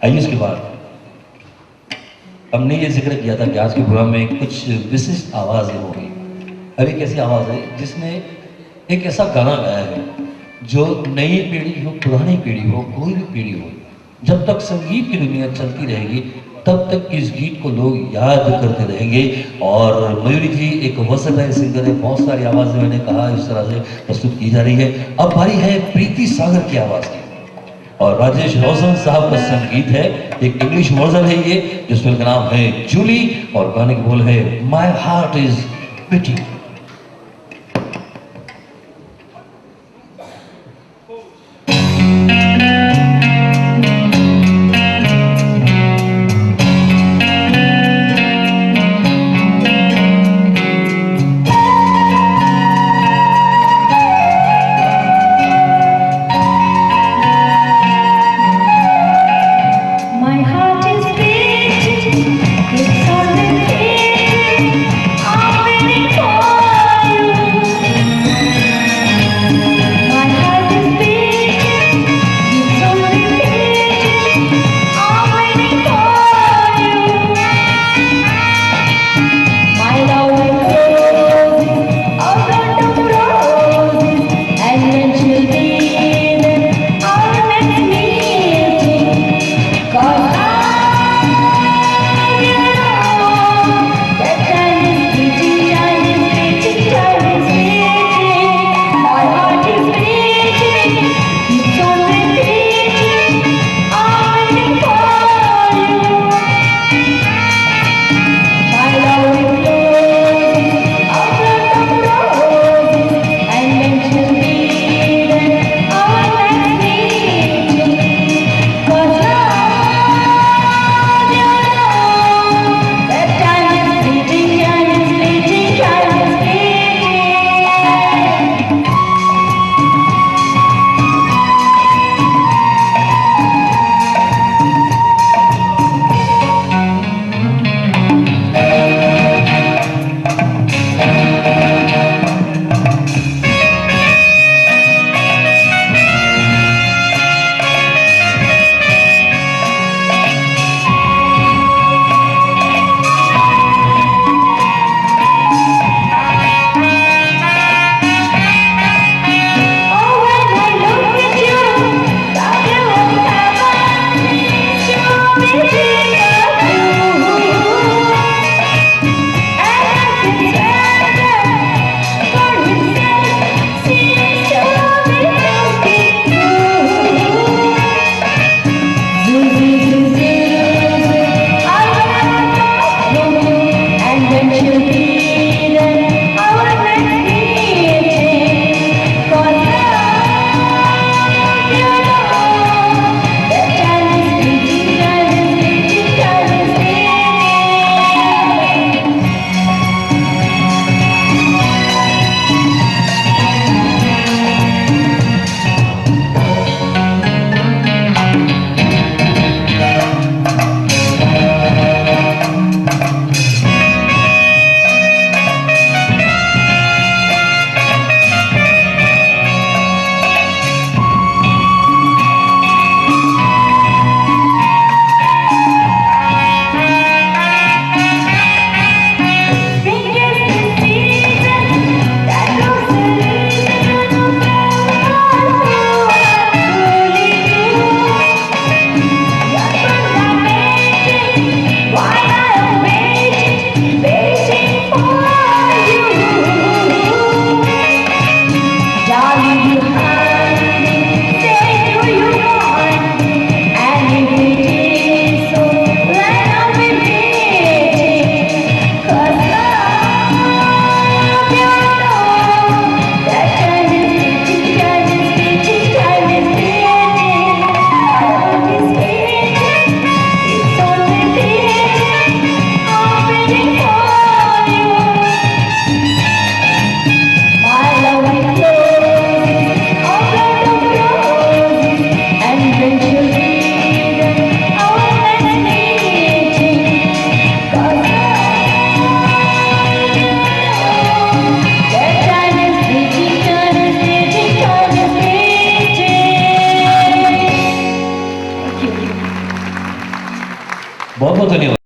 आइए उसके बाद हमने ये जिक्र किया था कि आज के प्रोग्राम में कुछ विशिष्ट आवाज़ें होंगी। अब एक ऐसी आवाज़ है जिसने एक ऐसा गाना गाया है जो नई पीढ़ी हो, पुरानी पीढ़ी हो, कोई भी पीढ़ी हो, जब तक संगीत की दुनिया चलती रहेगी तब तक इस गीत को लोग याद करते रहेंगे। और मयूरी जी एक वर्सेटाइल सिंगर है, बहुत सारी आवाज़ें मैंने कहा इस तरह से प्रस्तुत की जा रही है। अब बारी है प्रीति सागर की आवाज़ की, और राजेश रोशन साहब का संगीत है। एक इंग्लिश वर्जन है ये, जिस फिल्म का नाम है जूली, और गाने की बोल है my heart is beating. It's all in I'm waiting for बहुत बहुत धन्यवाद।